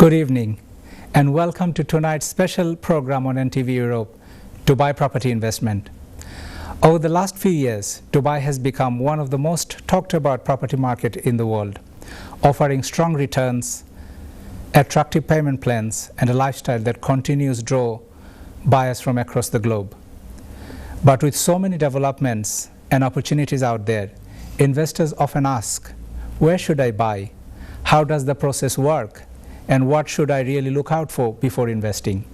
Good evening and welcome to tonight's special program on NTV Europe, Dubai Property Investment. Over the last few years, Dubai has become one of the most talked about property market in the world, offering strong returns, attractive payment plans and a lifestyle that continues to draw buyers from across the globe. But with so many developments and opportunities out there, investors often ask, where should I buy? How does the process work? And what should I really look out for before investing?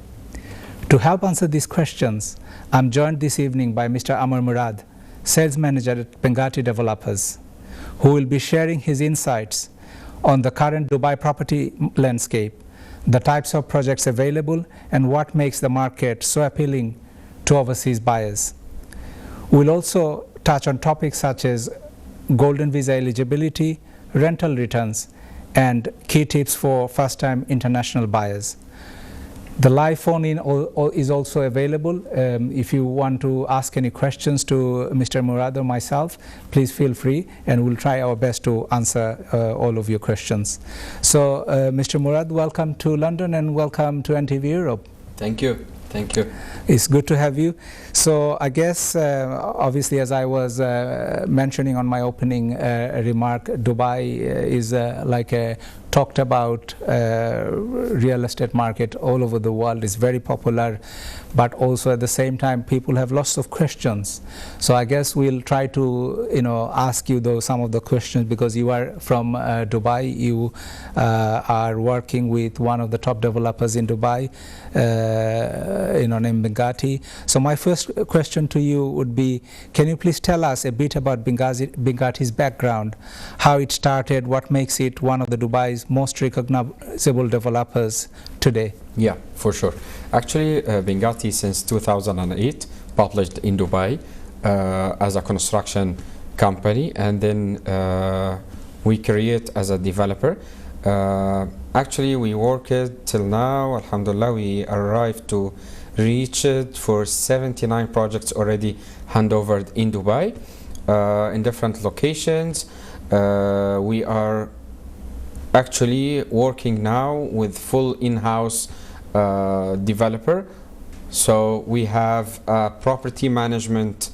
To help answer these questions, I'm joined this evening by Mr. Amar Murad, Sales Manager at Binghatti Developers, who will be sharing his insights on the current Dubai property landscape, the types of projects available, and what makes the market so appealing to overseas buyers. We'll also touch on topics such as golden visa eligibility, rental returns, and key tips for first-time international buyers. The live phone-in is also available. If you want to ask any questions to Mr. Murad or myself, please feel free, and we'll try our best to answer all of your questions. So, Mr. Murad, welcome to London and welcome to NTV Europe. Thank you. Thank you. It's good to have you. So I guess, obviously, as I was mentioning on my opening remark, Dubai is like a talked about real estate market all over the world. Is very popular, but also at the same time people have lots of questions. So I guess we'll try to ask you some of the questions, because you are from Dubai. You are working with one of the top developers in Dubai, named Binghatti. So my first question to you would be, can you please tell us a bit about Binghatti's background, how it started, what makes it one of the Dubai's most recognizable developers today? Yeah, for sure. Actually, Binghatti since 2008 published in Dubai as a construction company, and then we create as a developer. Actually, we worked till now, alhamdulillah, we arrived to reach it for 79 projects already handovered in Dubai in different locations. We are actually working now with full in-house developer. So we have a property management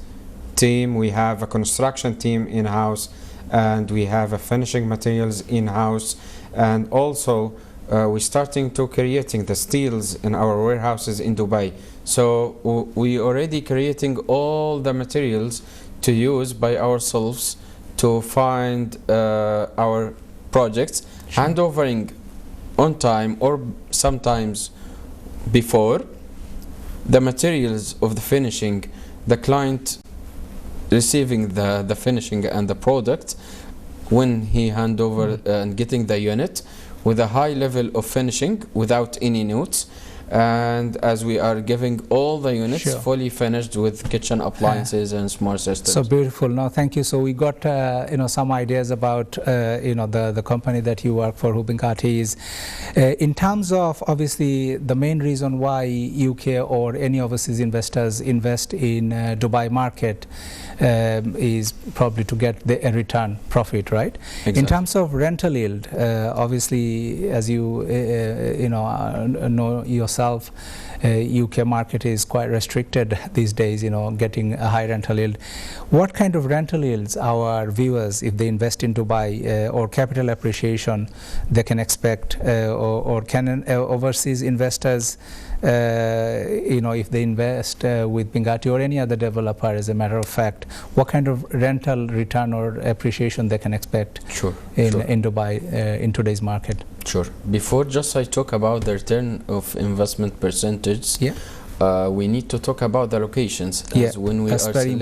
team, we have a construction team in-house, and we have a finishing materials in-house, and also we're starting to creating the steels in our warehouses in Dubai. So we already creating all the materials to use by ourselves to find our projects, handovering on time or sometimes before the materials of the finishing, the client receiving the finishing and the product when he hand over and getting the unit with a high level of finishing without any notes. And as we are giving all the units fully finished with kitchen appliances and smart systems. So beautiful. No, thank you. So we got some ideas about the company that you work for, who Binghatti is. In terms of, obviously, the main reason why UK or any overseas investors invest in Dubai market is probably to get the return profit, right? Exactly. In terms of rental yield, obviously, as you know yourself, UK market is quite restricted these days, getting a high rental yield. What kind of rental yields our viewers, if they invest in Dubai, or capital appreciation, they can expect, or can overseas investors, if they invest with Binghatti or any other developer, as a matter of fact, what kind of rental return or appreciation they can expect in Dubai in today's market? Sure. Before just I talk about the return of investment percentage, we need to talk about the locations. As when we are selecting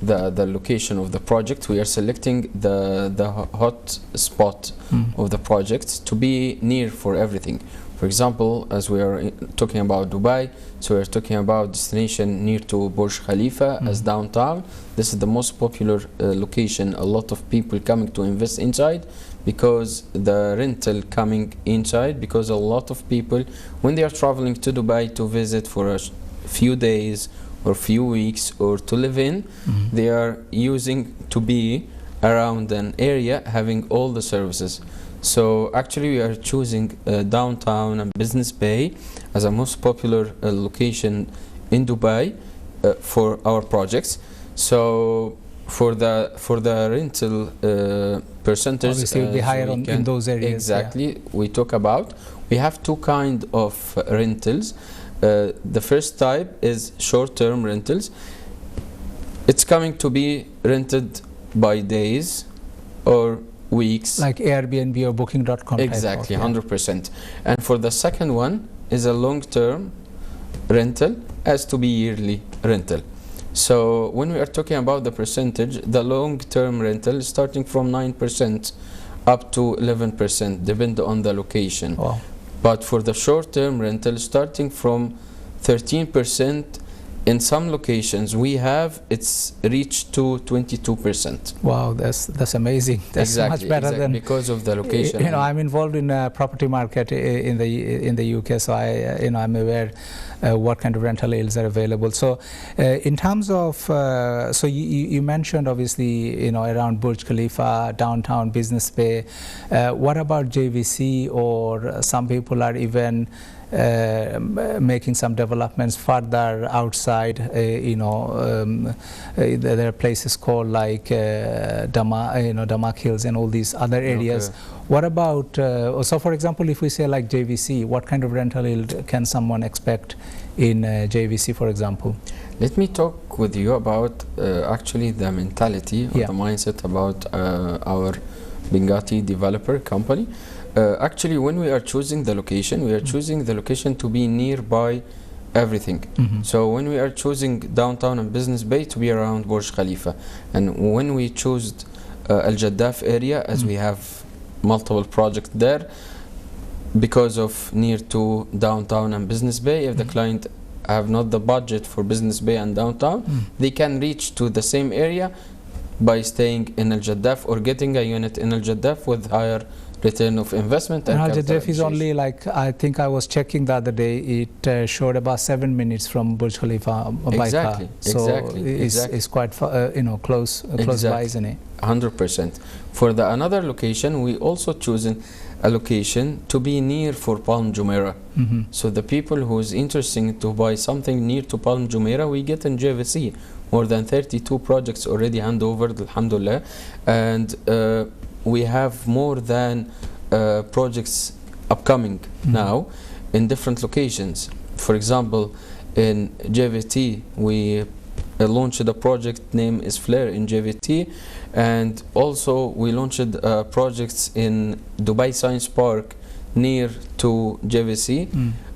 the location of the project, we are selecting the hot spot of the project to be near for everything. For example, as we are talking about Dubai, so we are talking about destination near to Burj Khalifa as downtown. This is the most popular location. A lot of people coming to invest inside because the rental coming inside, because a lot of people, when they are traveling to Dubai to visit for a few days or few weeks or to live in, they are using to be around an area having all the services. So actually we are choosing downtown and Business Bay as a most popular location in Dubai for our projects. So for the rental percentage, obviously it will be higher in those areas. Exactly, we talk about. We have two kind of rentals. The first type is short-term rentals. It's coming to be rented by days or weeks, like Airbnb or Booking.com. Exactly, 100%. And for the second one is a long-term rental, as to be yearly rental. So when we are talking about the percentage, the long-term rental is starting from 9% up to 11%, depending on the location. Wow. But for the short-term rental, starting from 13%, in some locations we have it's reached to 22%. Wow, that's amazing. That's much better than, because of the location. You know, I'm involved in a property market in the UK, so I'm aware what kind of rental yields are available. So in terms of so you mentioned obviously around Burj Khalifa, downtown Business Bay. What about JVC, or some people are even making some developments further outside? There are places called like Damak Hills and all these other areas. Okay. What about so for example, if we say like JVC, what kind of rental yield can someone expect in JVC, for example? Let me talk with you about actually the mentality or the mindset about our Binghatti developer company. Actually, when we are choosing the location, we are choosing the location to be nearby everything. So when we are choosing downtown and Business Bay to be around Burj Khalifa, and when we chose Al Jaddaf area, as we have multiple projects there, because of near to downtown and Business Bay, if the client have not the budget for Business Bay and downtown, they can reach to the same area by staying in Al Jaddaf or getting a unit in Al Jaddaf with higher return of investment. And Al Jaddaf is only, like, I think I was checking the other day, it showed about 7 minutes from Burj Khalifa by car. So it's quite close by, isn't it? 100%. For the another location, we also chosen a location to be near for Palm Jumeirah. So the people who is interested to buy something near to Palm Jumeirah, we get in JVC more than 32 projects already handover, alhamdulillah, and we have more than projects upcoming now in different locations. For example, in JVT we launched a project name is Flare in JVT, and also we launched projects in Dubai Science Park near to JVC,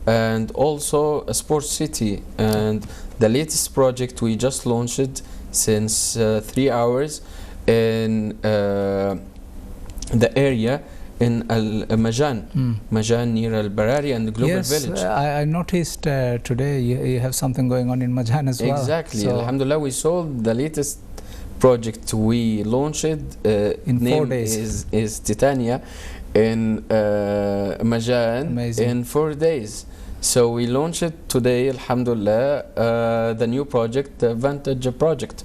and also a sports city. And the latest project we just launched since 3 hours in the area in Majan near Al Barari and the Global Village. I noticed today you have something going on in Majan as well. Exactly. So alhamdulillah, we sold the latest project we launched in 4 days. is Titania in Majan in 4 days. So we launched it today, alhamdulillah, the new project, the Vantage project.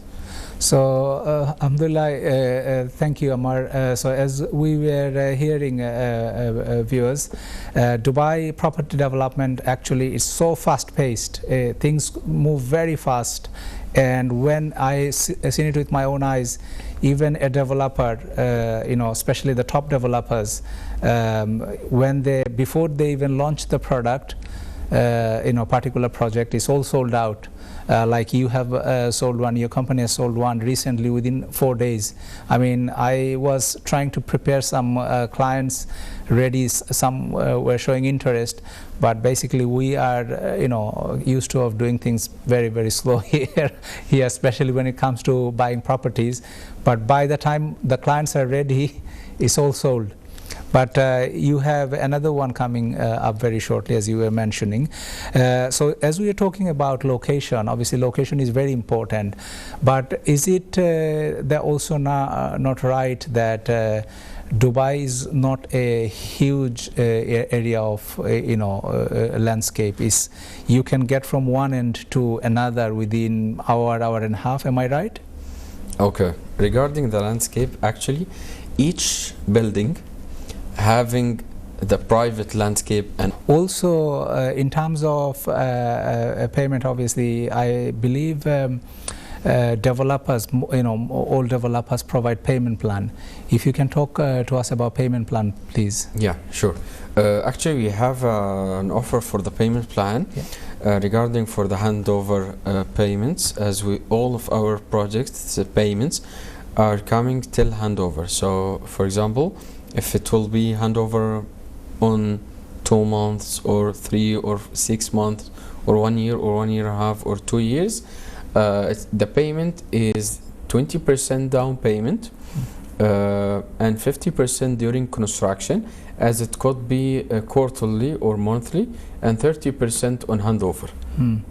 So alhamdulillah, thank you, Amar. So as we were hearing, viewers, Dubai property development actually is so fast paced. Things move very fast, and when I seen it with my own eyes, even a developer, especially the top developers, before they even launch the product, particular project is all sold out. Like you have sold one, your company has sold one recently within 4 days. I mean, I was trying to prepare some clients ready, some were showing interest, but basically we are used to of doing things very, very slow here, especially when it comes to buying properties. But by the time the clients are ready, it's all sold. But you have another one coming up very shortly, as you were mentioning. So as we are talking about location, obviously location is very important, but is it also not right that Dubai is not a huge area of landscape? You can get from one end to another within hour and a half, am I right? Okay, regarding the landscape, actually each building having the private landscape. And also in terms of payment, obviously I believe developers, all developers provide payment plan. If you can talk to us about payment plan, please. Yeah, sure. Actually, we have an offer for the payment plan. Yeah. Regarding for the handover payments, as all of our projects payments are coming till handover. So for example, if it will be handover on 2 months or 3 or 6 months or 1 year or 1 year and a half or 2 years, the payment is 20% down payment and 50% during construction, as it could be quarterly or monthly, and 30% on handover.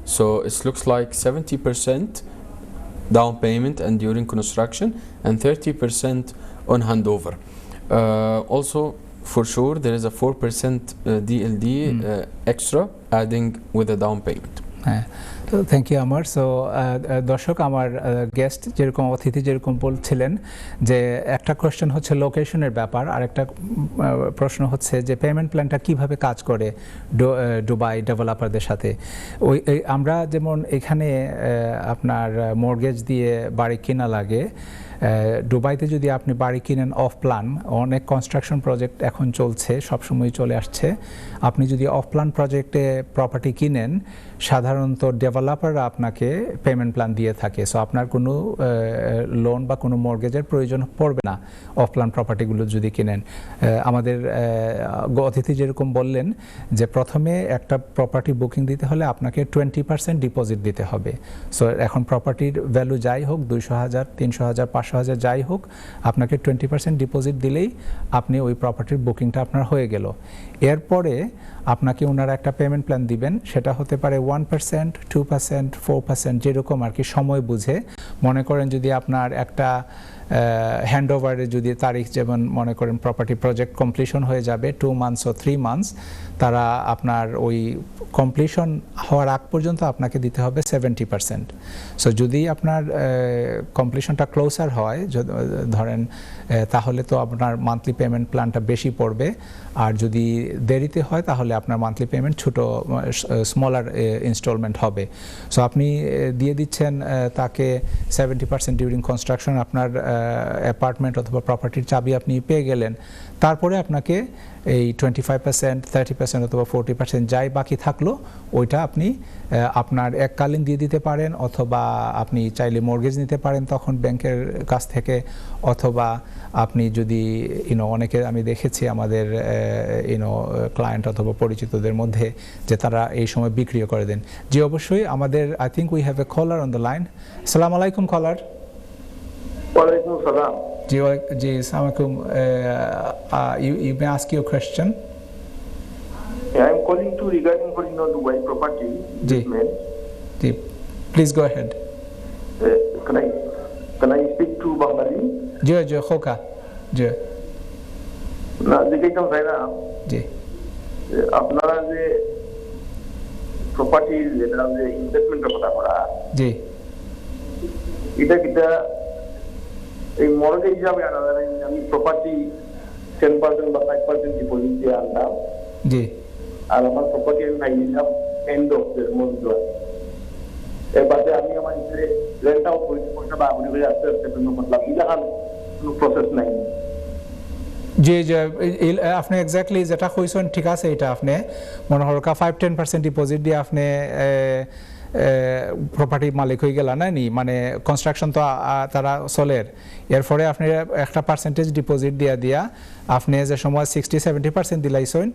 So it looks like 70% down payment and during construction and 30% on handover. Also, for sure, there is a 4% DLD extra adding with the down payment. Thank you আমার। So দর্শক, আমার guest যেরকম অতিথি যেরকম বলছিলেন যে একটা question হচ্ছে লোকেশনের ব্যাপার, আর একটা প্রশ্ন হচ্ছে যে পেমেন্ট প্ল্যানটা কিভাবে কাজ করে দুবাই ডেভেলপারদের সাথে। আমরা যেমন এখানে আপনার মর্গেজ দিয়ে বাড়ি কেনা লাগে, দুবাইতে যদি আপনি বাড়ি কিনেন অফ প্ল্যান, অনেক কনস্ট্রাকশন প্রজেক্ট এখন চলছে, সবসময় চলে আসছে, আপনি যদি অফ প্ল্যান প্রজেক্টে প্রপার্টি কিনেন, সাধারণত ডেভেলপাররা আপনাকে পেমেন্ট প্ল্যান দিয়ে থাকে। সো আপনার কোনো লোন বা কোনো মর্গেজের প্রয়োজন পড়বে না অফ প্ল্যান প্রপার্টিগুলো যদি কিনেন। আমাদের অতিথি যেরকম বললেন যে প্রথমে একটা প্রপার্টি বুকিং দিতে হলে আপনাকে 20% ডিপোজিট দিতে হবে। সো এখন প্রপার্টির ভ্যালু যাই হোক, 200,000, 300,000, 500,000 যাই হোক, আপনাকে 20% ডিপোজিট দিলেই আপনি ওই প্রপার্টির বুকিংটা আপনার হয়ে গেল। এরপরে আপনাকে ওনারা একটা পেমেন্ট প্ল্যান দিবেন, সেটা হতে পারে 1%, 2%, 4%, যেরকম আর কি সময় বুঝে। মনে করেন যদি আপনার একটা হ্যান্ডওভারের যদি তারিখ, যেমন মনে করেন প্রপার্টি প্রজেক্ট কমপ্লিশন হয়ে যাবে 2 months ও 3 months, তারা আপনার ওই কমপ্লিশন হওয়ার আগ পর্যন্ত আপনাকে দিতে হবে 70%। সো যদি আপনার কমপ্লিশনটা ক্লোজার হয় ধরেন, তাহলে তো আপনার মান্থলি পেমেন্ট প্ল্যানটা বেশি পড়বে, আর যদি দেরিতে হয় তাহলে আপনার মান্থলি পেমেন্ট ছোটো স্মলার ইনস্টলমেন্ট হবে। সো আপনি দিয়ে দিচ্ছেন তাকে 70% ডিউরিং কনস্ট্রাকশন, আপনার অ্যাপার্টমেন্ট অথবা প্রপার্টির চাবি আপনি পেয়ে গেলেন। তারপরে আপনাকে এই 25%, 30% অথবা 40% যাই বাকি থাকলো, ওইটা আপনি আপনার এককালীন দিয়ে দিতে পারেন, অথবা আপনি চাইলে মর্গেজ নিতে পারেন তখন ব্যাংকের কাছ থেকে, অথবা আপনি যদি অনেকে আমি দেখেছি আমাদের ক্লায়েন্ট অথবা পরিচিতদের মধ্যে যে তারা এই সময় বিক্রিও করে দেন। জি অবশ্যই, আমাদের I think we have a caller on the line. আসসালামু আলাইকুম কলার। ওয়ালাইকুম সালাম। জি আসসালামু আলাইকুম। You may ask your question. I am calling to regarding for Dubai property. Ji. Please go ahead. Can I speak to Bengali? জি খোকা জি না দেখাইতাম চাই না। জি আপনারা যে প্রপার্টি যেটা যে ইনভেস্টমেন্টের কথা করা, জি এটা কিটা এই মর্গেজ হিসাবে আনা যায়। আমি প্রপার্টি 10% বা 5% ডিপোজিট দিয়ে আনলাম, জি, আর আমার প্রপার্টি আমি পাই নিলাম এন্ড অফ দ্য মান্থ। এর বাদে আমি আমার রেন্ট আউট পয়সা বা আপনি করে আস্তে আস্তে পেমেন্ট করলাম, এটা কোনো প্রসেস নাই। জি জি আপনি এক্স্যাক্টলি যেটা কইছেন ঠিক আছে। এটা আপনি মনে হরকা 5-10% ডিপোজিট দিয়ে আপনি প্রপার্টি মালিক হয়ে গেল না নি, মানে কনস্ট্রাকশন তো তারা চলের। এরপরে আপনি একটা পার্সেন্টেজ ডিপোজিট দিয়া আপনি যে সময় 60-70% দিলাইছেন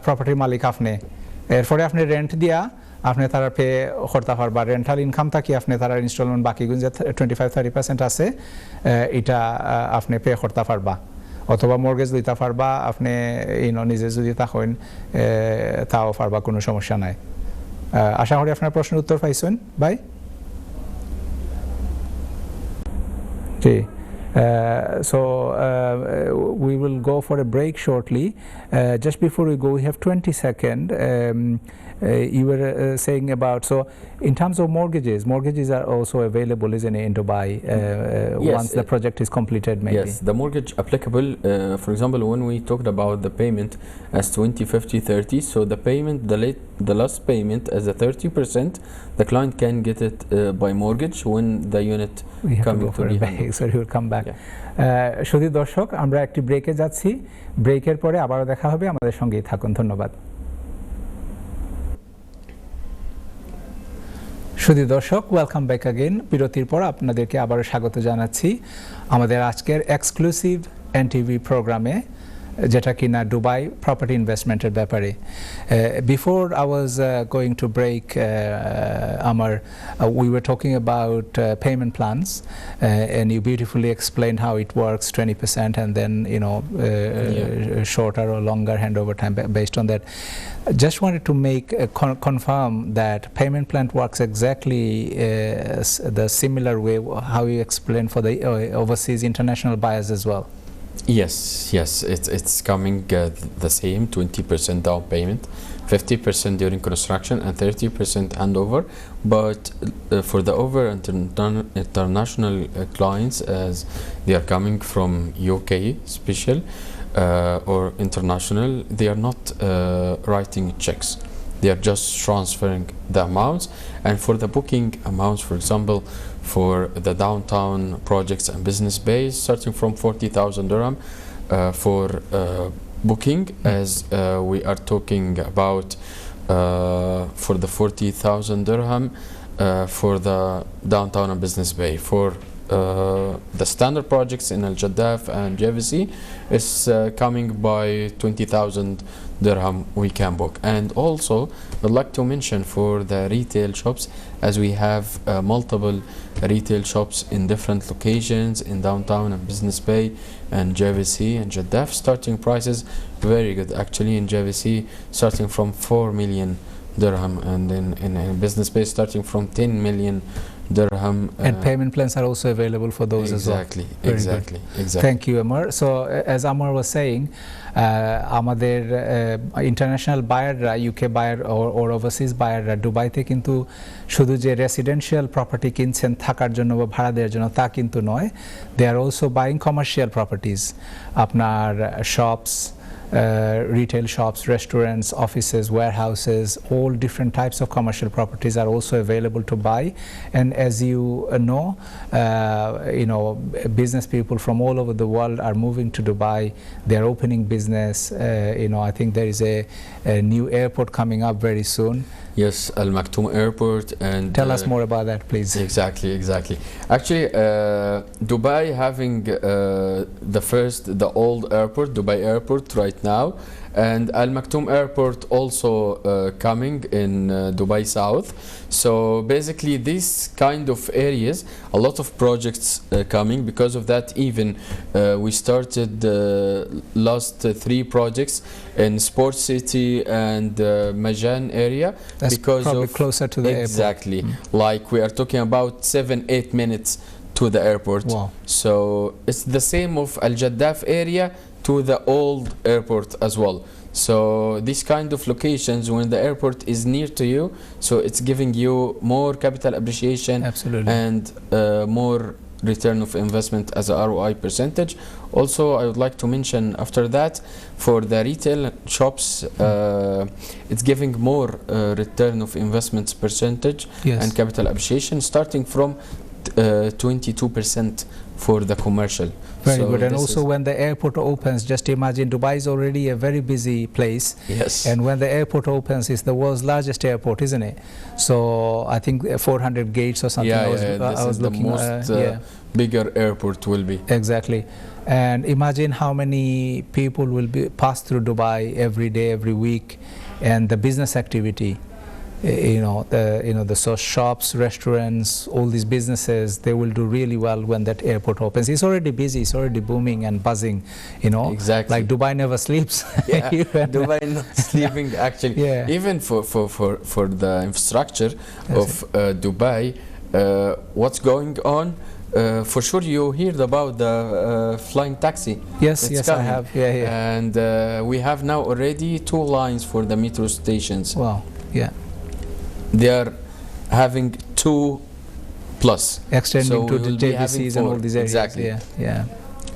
প্রপার্টির মালিক আপনি। এরপরে আপনি রেন্ট দিয়া আপনি তারা পে করতে পারবা, রেন্টাল ইনকাম থাকি আপনি তারা ইনস্টলমেন্ট বাকি যে 25-30% আছে এটা আপনি পে করতে পারবা, অথবা মর্গেজ দিতে পারবা আপনি নিজে যদি তখন তাও পারবা, কোনো সমস্যা নাই। আশা করি আপনার প্রশ্নের উত্তর পাইছেন ভাই। জি We will go for a break shortly. Just before we go, we have 20 seconds. You were saying about, so in terms of mortgages are also available, isn't it, in Dubai, yes, once the project is completed, maybe? Yes, the mortgage applicable, for example, when we talked about the payment as 20, 50, 30, so the payment, the last payment as a 30%, the client can get it by mortgage when the unit coming to be handled. So he will come back. শুধু দর্শক, আমরা একটি ব্রেকে যাচ্ছি, ব্রেকের পরে আবারও দেখা হবে, আমাদের সঙ্গেই থাকুন, ধন্যবাদ। শুধু দর্শক, ওয়েলকাম ব্যাক अगेन। বিরতির পর আপনাদেরকে আবারও স্বাগত জানাচ্ছি আমাদের আজকের এক্সক্লুসিভ এনটিভি প্রোগ্রামে, যেটা কিনা দুবাই প্রপার্টি ইনভেস্টমেন্টের ব্যাপারে। Before I was going to break, Amar, we were talking about payment plans, and you beautifully explained how it works, 20% and then, you know, shorter or longer handover time based on that. Just wanted to make confirm that payment plan works exactly the similar way how you explained for the overseas international buyers as well. Yes, it's coming the same, 20% down payment, 50% during construction and 30% handover. But for the international clients, as they are coming from UK special or international, they are not writing checks. They are just transferring the amounts. And for the booking amounts, for example, for the downtown projects and business bays, starting from 40,000 dirham for booking, as we are talking about for the 40,000 dirham for the downtown and business bay. For the standard projects in Al-Jaddaf and JVC is coming by 20,000 dirham we can book. And also I'd like to mention for the retail shops, as we have multiple retail shops in different locations in downtown and business bay and JVC and Jaddaf, starting prices very good actually in JVC starting from 4 million dirham, and then in business bay starting from 10 million dirham. And payment plans are also available for those as well. Exactly. Thank you, Amar. So as Amar was saying, আমাদের international বায়াররা, UK buyer ওর overseas বায়াররা দুবাইতে কিন্তু শুধু যে residential property কিনছেন থাকার জন্য বা ভাড়া দেওয়ার জন্য তা কিন্তু নয়, they are also buying commercial properties. আপনার shops, retail shops, restaurants, offices, warehouses, all different types of commercial properties are also available to buy. And as you know, business people from all over the world are moving to Dubai. They are opening business. I think there is a new airport coming up very soon. Yes, Al Maktoum Airport. And tell us more about that, please. Exactly. Actually, Dubai having the old airport, Dubai Airport right now, and Al Maktoum Airport also coming in Dubai South. So basically these kind of areas, a lot of projects coming. Because of that, even we started last 3 projects in Sports City and Majan area. That's because probably of closer to the exactly airport. Like we are talking about 7-8 minutes to the airport. Wow. So it's the same of Al Jaddaf area to the old airport as well. So these kind of locations, when the airport is near to you, so it's giving you more capital appreciation. Absolutely. And more return of investment as a ROI percentage. Also, I would like to mention after that, for the retail shops, it's giving more return of investments percentage. Yes. And capital appreciation starting from 22% for the commercial. Very good. And also when the airport opens, just imagine Dubai is already a very busy place. Yes. And when the airport opens, it's the world's largest airport, isn't it? So I think 400 gates or something. I was looking, the most bigger airport will be. Exactly. And imagine how many people will be pass through Dubai every day, every week, and the business activity. The shops, restaurants, all these businesses, they will do really well when that airport opens. It's already busy, it's already booming and buzzing, Exactly. Like Dubai never sleeps. Dubai not sleeping actually. Even for the infrastructure of Dubai, what's going on, For sure you heard about the flying taxi. Yes, It's yes, coming. I have. Yeah, yeah. And we have now already 2 lines for the metro stations. Wow. Yeah. They are having 2 plus. Extending So to we the will be having JVCs and all 4. these areas. Exactly. Yeah, yeah.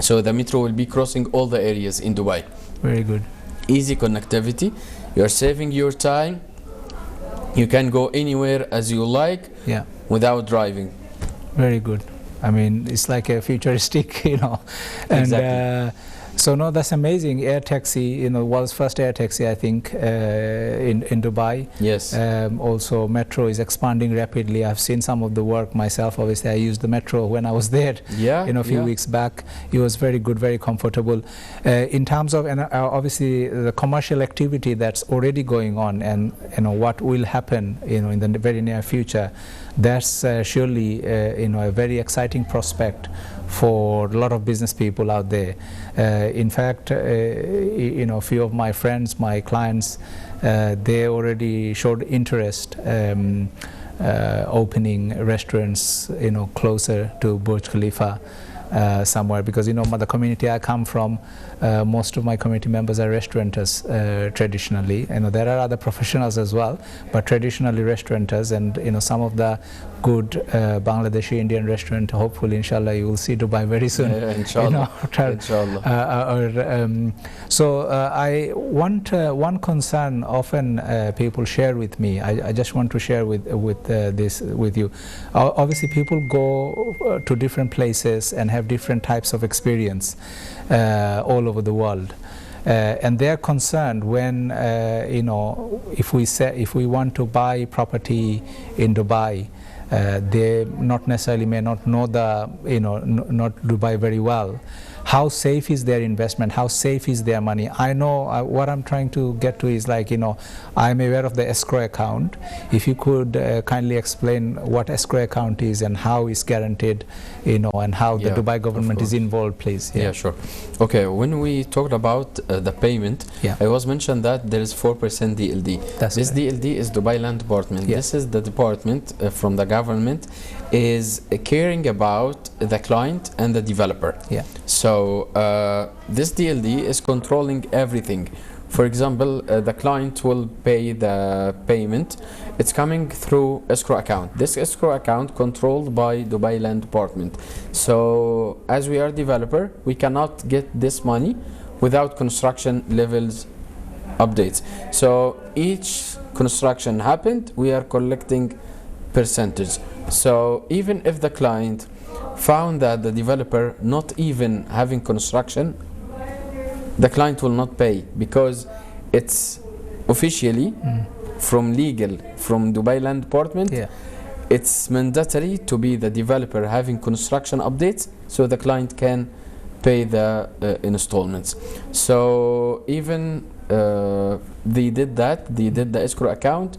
So the metro will be crossing all the areas in Dubai. Very good. Easy connectivity. You're saving your time. You can go anywhere as you like Yeah. without driving. Very good. I mean, it's like a futuristic, you know. And Exactly. so no, that's amazing. Air taxi, you know, world's first air taxi, I think, in Dubai. Yes. Also, metro is expanding rapidly. I've seen some of the work myself. Obviously, I used the metro when I was there. Yeah. You know, a few weeks back. It was very good, very comfortable. In terms of, and obviously, the commercial activity that's already going on, and you know what will happen, you know, in the very near future. That's surely, you know, a very exciting prospect for a lot of business people out there. In fact, you know, a few of my friends, my clients, they already showed interest opening restaurants, you know, closer to Burj Khalifa. Somewhere, because you know the community I come from, most of my community members are restaurateurs traditionally. You know, there are other professionals as well, but traditionally restaurateurs, and you know some of the good Bangladeshi Indian restaurant. Hopefully, inshallah, you will see Dubai very soon. Inshallah. Inshallah. So I want one concern often people share with me. I just want to share with this with you. Obviously, people go to different places and have different types of experience all over the world. And they're concerned when you know, if we want to buy property in Dubai, they not necessarily may not know the, you know, not Dubai very well. How safe is their investment? How safe is their money? I know what I'm trying to get to is like, you know, I'm aware of the escrow account. If you could kindly explain what escrow account is and how it's guaranteed, you know, and how the Dubai government is involved, please. Yeah, sure. Okay, when we talked about the payment, I was mentioned that there is 4% DLD. This DLD is Dubai Land Department. This is the department from the government is caring about the client and the developer. So this DLD is controlling everything. For example, the client will pay the payment. It's coming through escrow account. This escrow account controlled by Dubai Land Department. So as we are developer, we cannot get this money without construction levels updates. So each construction happened, we are collecting percentage. So even if the client found that the developer not even having construction, the client will not pay, because it's officially from legal, from Dubai Land Department, it's mandatory to be the developer having construction updates, so the client can pay the installments. So even they did that, they did the escrow account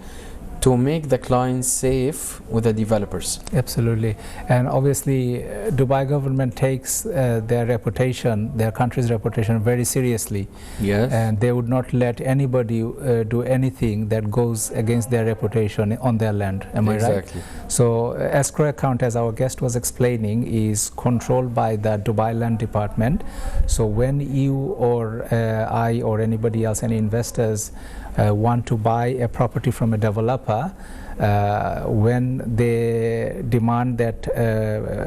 to make the clients safe with the developers. Absolutely. And obviously Dubai government takes their reputation, their country's reputation very seriously. And they would not let anybody do anything that goes against their reputation on their land. Am I right? So escrow account, as our guest was explaining, is controlled by the Dubai Land Department. So when you or I or anybody else, any investors want to buy a property from a developer, when they demand that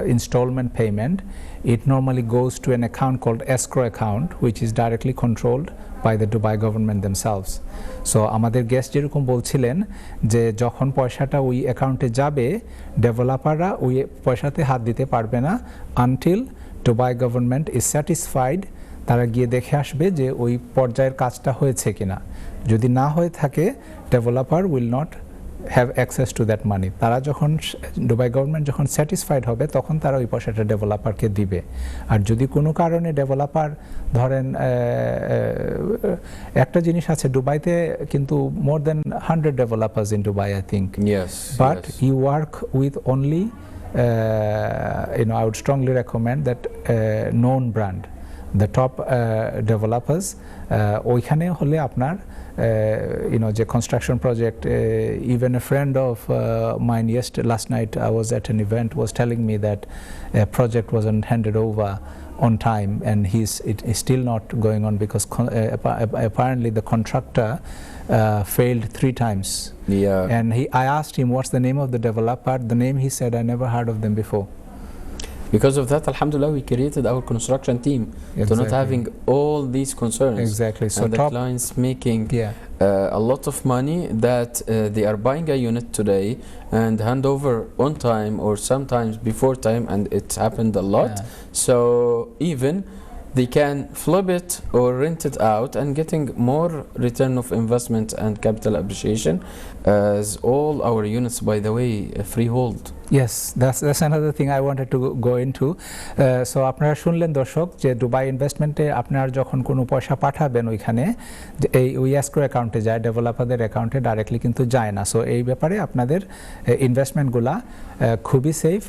installment payment, it normally goes to an account called escrow account, which is directly controlled by the Dubai government themselves. So আমাদের guest যেরকম বলছিলেন যে যখন পয়সাটা ওই অ্যাকাউন্টে যাবে, ডেভেলপাররা ওই পয়সাতে হাত দিতে পারবে না until Dubai government is satisfied, তারা গিয়ে দেখে আসবে যে ওই পর্যায়ের কাজটা হয়েছে কিনা। যদি না হয়ে থাকে, developer will not have access to that money. তারা যখন দুবাই গভর্নমেন্ট যখন স্যাটিসফাইড হবে, তখন তারা ওই পয়সাটা ডেভেলপারকে দিবে। আর যদি কোনো কারণে ডেভেলপার ধরেন, একটা জিনিস আছে দুবাইতে কিন্তু more than 100 developers in Dubai I think, but you work with only you know, I would strongly recommend that known brand. the top developers ওইখানে হলে আপনার যে construction project, even a friend of mine last night I was at an event was telling me that a project wasn't handed over on time, and it is still not going on because apparently the contractor failed 3 times. Yeah. And I asked him what's the name of the developer. The name he said I never heard of them before. Because of that, alhamdulillah, we created our construction team to not having all these concerns. Exactly. So and the clients making a lot of money that they are buying a unit today and hand over on time or sometimes before time, and it's happened a lot. So even they can flip it or rent it out and getting more return of investment and capital appreciation, as all our units, by the way, freehold. Yes, that's another thing I wanted to go into. So আপনারা শুনলেন দর্শক যে Dubai ইনভেস্টমেন্টে আপনার যখন কোনো পয়সা পাঠাবেন ওইখানে ওই এসক্রো অ্যাকাউন্টে যায়, ডেভেলপারদের অ্যাকাউন্টে ডাইরেক্টলি কিন্তু যায় না। সো এই ব্যাপারে আপনাদের ইনভেস্টমেন্টগুলা খুবই সেফ,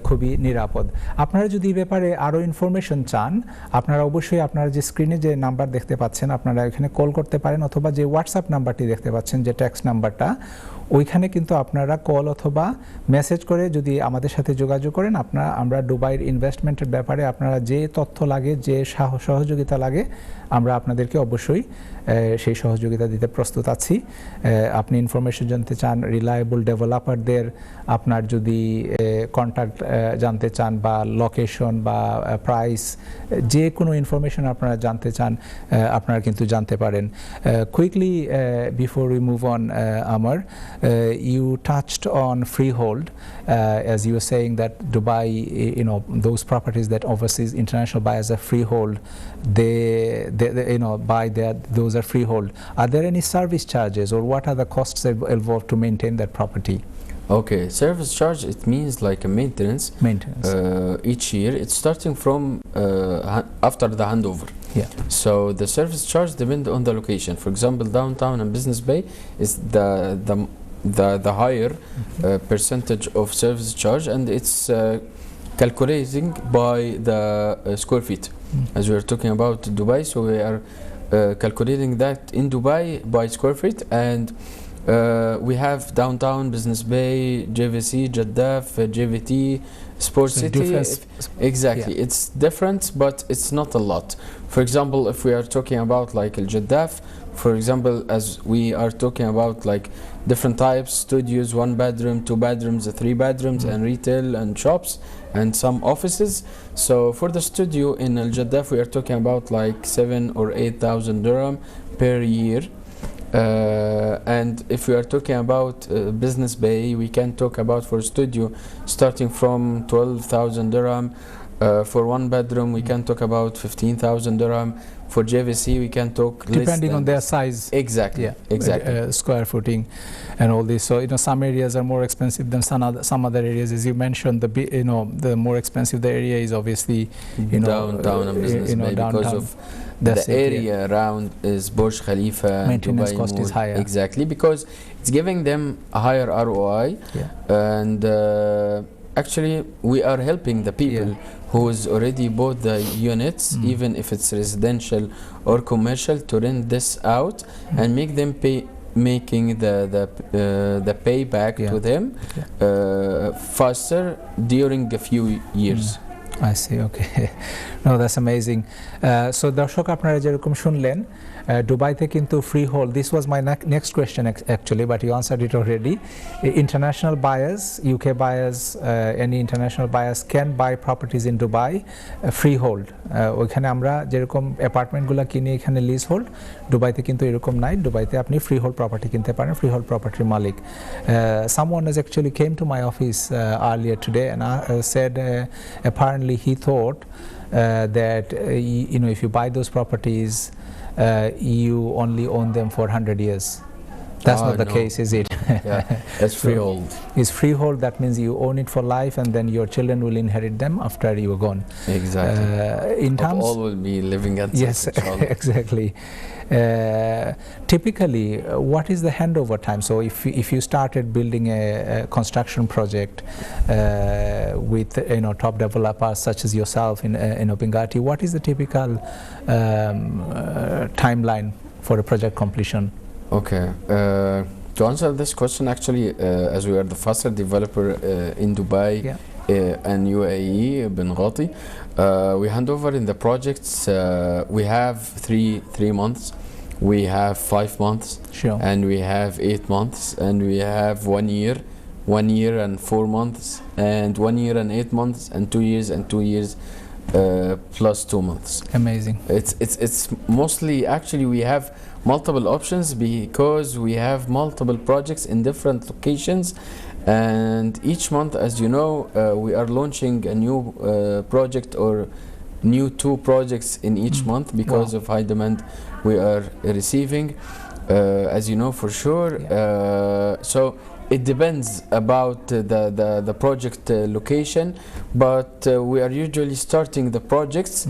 খুবই নিরাপদ। আপনারা যদি এই ব্যাপারে আরও ইনফরমেশন চান, আপনারা অবশ্যই আপনারা যে স্ক্রিনে যে নাম্বার দেখতে পাচ্ছেন আপনারা এখানে কল করতে পারেন, অথবা যে হোয়াটসঅ্যাপ নাম্বারটি দেখতে পাচ্ছেন যে টেক্সট নাম্বারটা, ওইখানে কিন্তু আপনারা কল অথবা মেসেজ করে যদি আমাদের সাথে যোগাযোগ করেন, আমরা দুবাইয়ের ইনভেস্টমেন্টের ব্যাপারে আপনারা যে তথ্য লাগে, যে সহযোগিতা লাগে, আমরা আপনাদেরকে অবশ্যই সেই সহযোগিতা দিতে প্রস্তুত আছি। আপনি ইনফরমেশন জানতে চান, রিলায়েবল ডেভেলপারদের আপনার যদি কন্ট্যাক্ট জানতে চান বা লোকেশন বা প্রাইস, যে কোনো ইনফরমেশন আপনারা জানতে চান আপনারা কিন্তু জানতে পারেন। Quickly before we move on, Amar, you touched on freehold, as you were saying that Dubai, those properties that overseas international buyers are freehold, they buy that, those are freehold. Are there any service charges, or what are the costs involved to maintain that property? Okay, service charge, it means like a maintenance. Each year, it's starting from after the handover. Yeah. So the service charge depends on the location. For example, downtown and Business Bay is the higher percentage of service charge, and it's calculating by the square feet. As we are talking about Dubai, so we are calculating that in Dubai by square feet, and we have downtown, Business Bay, JVC, Jaddaf, JVT, Sports City. Exactly, it's different, but it's not a lot. For example, if we are talking about like Al Jaddaf, for example, as we are talking about like different types, studios, 1 bedroom, 2 bedrooms, 3 bedrooms, and retail and shops and some offices. So for the studio in Al Jaddaf, we are talking about like 7,000 or 8,000 dirham per year. And if we are talking about Business Bay, we can talk about for studio starting from 12,000 dirham. For 1 bedroom, we can talk about 15,000 dirham. For JVC, we can talk depending on their size. Exactly. Exactly. Square footing and all this. So some areas are more expensive than some other areas. As you mentioned, the more expensive the area is, obviously downtown and Business Bay, because of the area around is Burj Khalifa. Maintenance Dubai cost is higher. Exactly, because it's giving them a higher ROI. And actually we are helping the people who's already bought the units, even if it's residential or commercial, to rent this out and make them making the payback to them faster during a few years. I see, okay. No, that's amazing. So দর্শক আপনারা যেরকম শুনলেন, দুবাইতে কিন্তু freehold. This was my next question actually, but you answered it already. International buyers, UK buyers, any international buyers can buy properties in Dubai freehold. ওইখানে আমরা যেরকম অ্যাপার্টমেন্টগুলো কিনি এখানে লিজহোল্ড, দুবাইতে কিন্তু এরকম নাই। দুবাইতে আপনি freehold property কিনতে পারেন, freehold property Malik. Someone has actually came to my office earlier today and said apparently he thought that if you buy those properties, you only own them for 100 years. That's not the case, is it? Yeah, it's freehold. It's freehold. That means you own it for life, and then your children will inherit them after you are gone. Exactly. In terms, all will be living at yes, exactly. Typically, what is the handover time? So if you started building a construction project with top developers such as yourself in Binghatti, what is the typical timeline for a project completion? Okay. To answer this question, actually, as we are the faster developer in Dubai, Yeah. And UAE, Binghatti, we hand over in the projects. We have three months, we have 5 months, Sure. and we have 8 months, and we have 1 year, 1 year and 4 months, and 1 year and 8 months, and 2 years and 2 years, plus 2 months. Amazing. It's mostly, actually, we have multiple options because we have multiple projects in different locations, and each month, as you know, we are launching a new project or new 2 projects in each month because Wow. of high demand we are receiving, as you know for sure. Yeah. So it depends about the project location, but we are usually starting the projects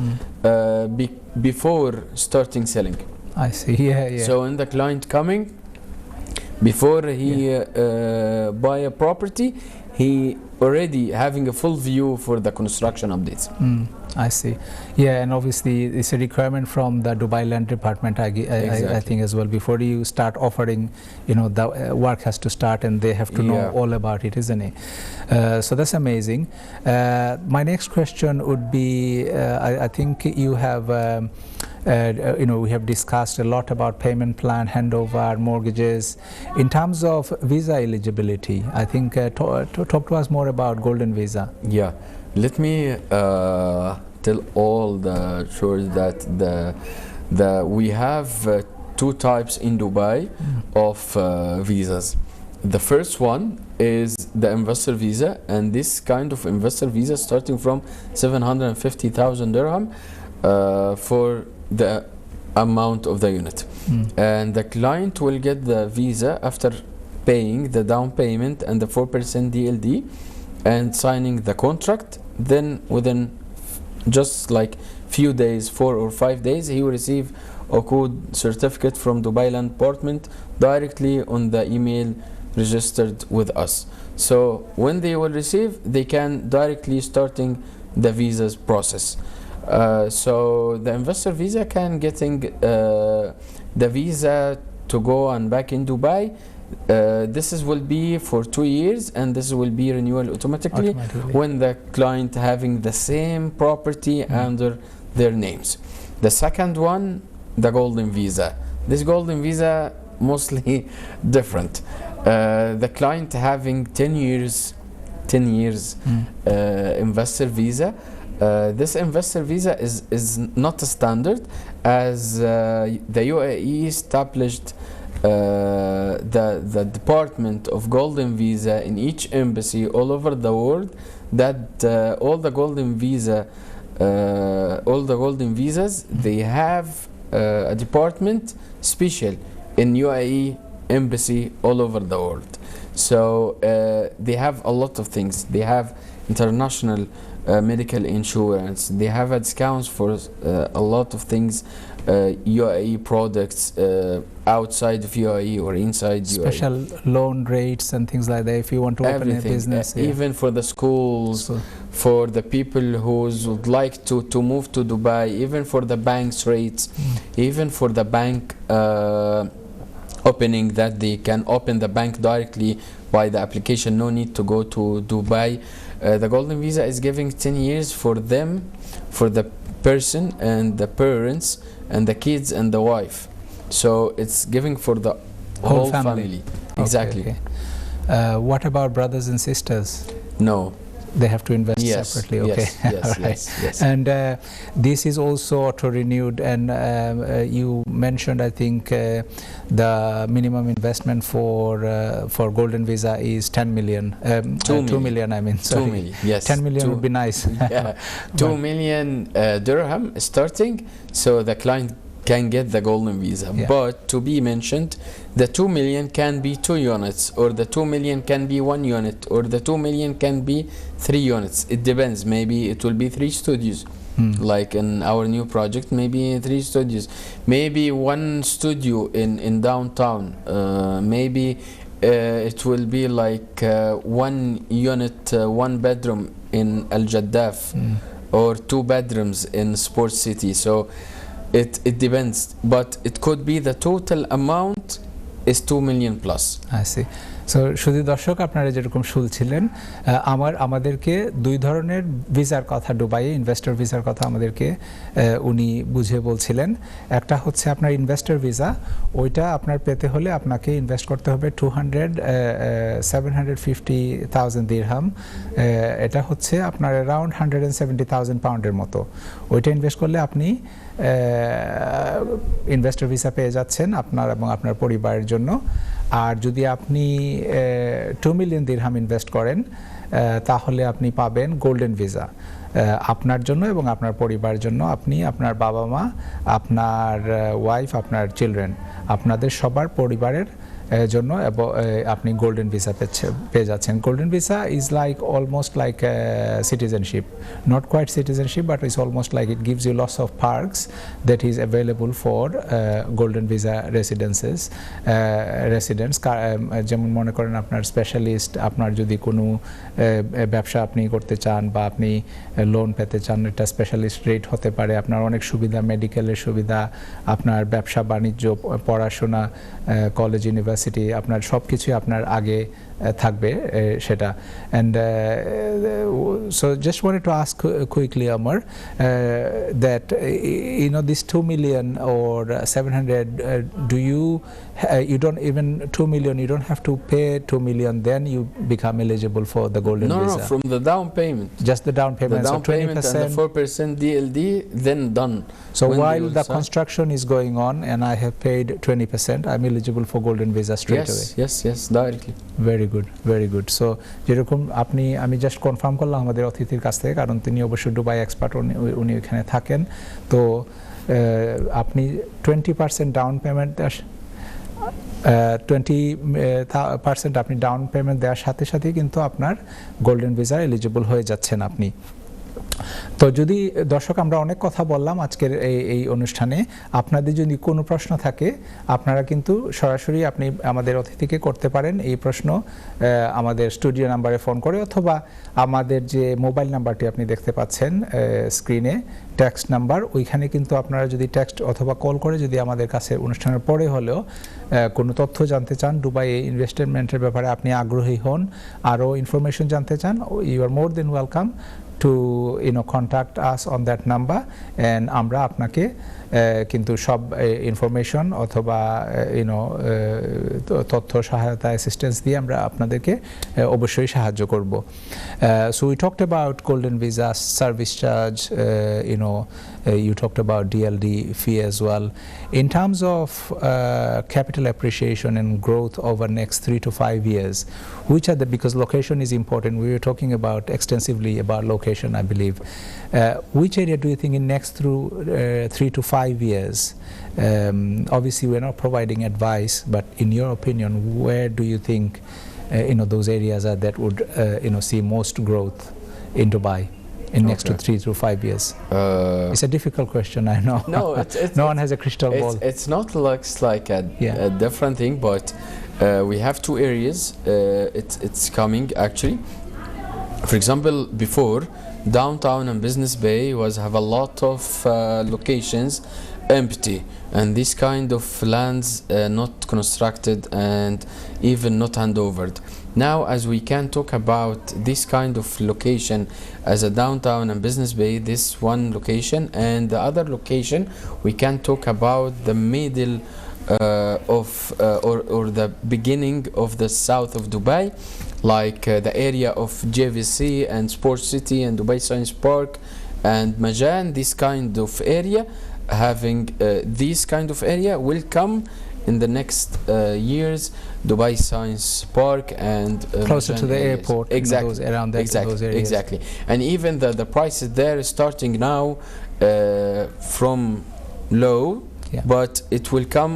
before starting selling. I see. Yeah. So when the client coming, before he buy a property, he already having a full view for the construction updates. I see. Yeah, and obviously it's a requirement from the Dubai Land Department, I think as well. Before you start offering, the work has to start and they have to know all about it, isn't it? So that's amazing. My next question would be, I think you have, we have discussed a lot about payment plan, handover, mortgages. In terms of visa eligibility, I think talk to us more about Golden Visa. Yeah, let me tell all the shores that we have 2 types in Dubai of visas. The first one is the investor visa, and this kind of investor visa starting from 750,000 dirham for the amount of the unit, and the client will get the visa after paying the down payment and the 4% DLD and signing the contract. Then within just like few days, 4 or 5 days, he will receive a code certificate from Dubai Land Department directly on the email registered with us. So when they will receive, they can directly starting the visas process. So the investor visa can getting the visa to go and back in Dubai. This will be for 2 years, and this will be renewal automatically when the client having the same property under their names. The second one, the golden visa. This golden visa mostly different. The client having 10 years investor visa. This investor visa is not a standard, as the UAE established the department of golden visa in each embassy all over the world, that all the golden visas, they have a department special in UAE embassy all over the world. So they have a lot of things. They have international medical insurance. They have discounts for a lot of things, UAE products outside of UAE or inside UAE. Special loan rates and things like that if you want to open a business. Even for the schools, for the people who would like to move to Dubai, even for the bank's rates, even for the bank opening, that they can open the bank directly by the application, no need to go to Dubai. The golden visa is giving 10 years for them, for the person and the parents and the kids and the wife. So it's giving for the whole family. Exactly. Okay. What about brothers and sisters? No. They have to invest separately. Okay. Yes. And this is also auto-renewed, and you mentioned, I think, the minimum investment for golden visa is 10 million. 2 million, I mean. Sorry. 2 million. Yes. 10 million would be nice. Yeah. 2 million dirham starting. So the client can get the golden visa. Yeah. But to be mentioned, the 2 million can be 2 units, or the 2 million can be 1 unit, or the 2 million can be 3 units. It depends. Maybe it will be 3 studios. Like in our new project, maybe 3 studios, maybe 1 studio in downtown, maybe it will be like 1 unit, 1 bedroom in Al-Jaddaf, or 2 bedrooms in Sports City. So it depends, but it could be the total amount is 2 million plus. I see. So শুধু দর্শক আপনারা যেরকম শুনছিলেন আমাদেরকে 2 ধরনের ভিসার কথা, দুবাইয়ে ইনভেস্টর ভিসার কথা আমাদেরকে উনি বুঝিয়ে বলছিলেন। একটা হচ্ছে আপনার ইনভেস্টর ভিসা, ওইটা আপনার পেতে হলে আপনাকে ইনভেস্ট করতে হবে 750,000 দিরহাম। এটা হচ্ছে আপনার অ্যারাউন্ড 170,000 পাউন্ডের মতো। ওইটা ইনভেস্ট করলে আপনি ইনভেস্টর ভিসা পেয়ে যাচ্ছেন আপনার এবং আপনার পরিবারের জন্য। আর যদি আপনি 2 মিলিয়ন দিরহাম ইনভেস্ট করেন তাহলে আপনি পাবেন গোল্ডেন ভিসা আপনার জন্য এবং আপনার পরিবারের জন্য। আপনি, আপনার বাবা মা, আপনার ওয়াইফ, আপনার চিলড্রেন, আপনাদের সবার পরিবারের জন্য আপনি গোল্ডেন ভিসা পেয়ে যাচ্ছেন। Golden visa is like almost like citizenship, not quite citizenship, but it's almost like it gives you lots of perks that is available for golden visa residents. যেমন মনে করেন আপনার স্পেশালিস্ট, আপনার যদি কোনো ব্যবসা আপনি করতে চান বা আপনি লোন পেতে চান, এটা স্পেশালিস্ট রেট হতে পারে। আপনার অনেক সুবিধা, মেডিকেলের সুবিধা, আপনার ব্যবসা বাণিজ্য, পড়াশোনা, কলেজ, ইউনিভার্সিটি, আপনার সব কিছুই আপনার আগে থাকবে সেটা। And so just wanted to ask quickly, Amar, that this 2 million or 700, do you don't even 2 million, you don't have to pay 2 million, then you become eligible for the golden visa? No, from the down payment. Just the down payment. The down so 20% payment and the 4% DLD, then done. So while the construction is going on and I have paid 20%, I'm eligible for golden visa straight away. Yes, directly. Very good, very good. So যেরকম আমি just confirm করলাম আমাদের অতিথির কাছ থেকে, কারণ তিনি অবশ্যই দুবাই এক্সপার্ট, উনি ওখানে থাকেন। তো আপনি 20% ডাউন পেমেন্ট 20% আপনি ডাউন পেমেন্ট দেওয়ার সাথে সাথে কিন্তু আপনার গোল্ডেন ভিসা এলিজিবল হয়ে যাচ্ছেন আপনি। তো যদি দর্শক, আমরা অনেক কথা বললাম আজকের এই অনুষ্ঠানে। আপনাদের যদি কোনো প্রশ্ন থাকে আপনারা কিন্তু সরাসরি আপনি আমাদের অতিথিকে করতে পারেন এই প্রশ্ন আমাদের স্টুডিও নাম্বারে ফোন করে, অথবা আমাদের যে মোবাইল নাম্বারটি আপনি দেখতে পাচ্ছেন স্ক্রিনে, টেক্সট নাম্বার, ওইখানে কিন্তু আপনারা যদি টেক্সট অথবা কল করে যদি আমাদের কাছে অনুষ্ঠানের পরে হলেও কোনো তথ্য জানতে চান, দুবাই ইনভেস্টমেন্টের ব্যাপারে আপনি আগ্রহী হন, আরও ইনফরমেশন জানতে চান, you are more than welcome to contact us on that number, and আমরা আপনাকে কিন্তু সব ইনফরমেশন অথবা তথ্য সহায়তা অ্যাসিস্ট্যান্স দিয়ে আমরা আপনাদেরকে অবশ্যই সাহায্য করব। So we talked about golden visa, service charge, you talked about DLD fee as well. In terms of capital appreciation and growth over next 3 to 5 years, which are because location is important, we were talking about extensively about location, I believe. Which area do you think in next 3 to 5 years, obviously we're not providing advice, but in your opinion, where do you think those areas are that would see most growth in Dubai in next to 3 to 5 years? It's a difficult question, I know. No, no one has a crystal ball. It's not like a different thing, but we have 2 areas. It's coming actually. For example, before, downtown and Business Bay have a lot of locations empty, and this kind of lands not constructed and even not handovered. Now, as we can talk about this kind of location as a downtown and Business Bay, this one location, and the other location, we can talk about the middle or the beginning of the south of Dubai, like the area of JVC and Sports City and Dubai Science Park and Majan. This kind of area, having this kind of area will come in the next years. Dubai Science Park and closer Majan to the areas. airport, exactly, around that, those areas. Exactly, and even the prices there is starting now from low. Yeah. but it will come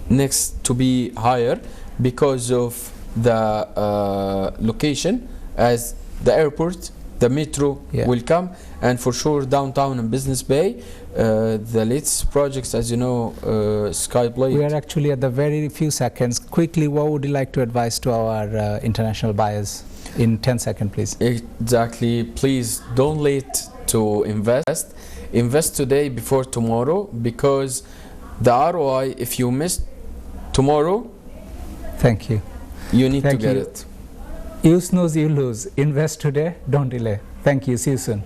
next to be higher because of the location, as the airport, the metro Yeah. will come, and for sure downtown and Business Bay, the latest projects, as you know, Skyblade. We are actually at the very few seconds. Quickly, what would you like to advise to our international buyers in 10 seconds, please? Exactly. Please don't wait to invest. Invest today before tomorrow, because the ROI, if you miss tomorrow, Thank you. you need Thank to get you. it. You snooze, you lose. Invest today, don't delay. Thank you. See you soon.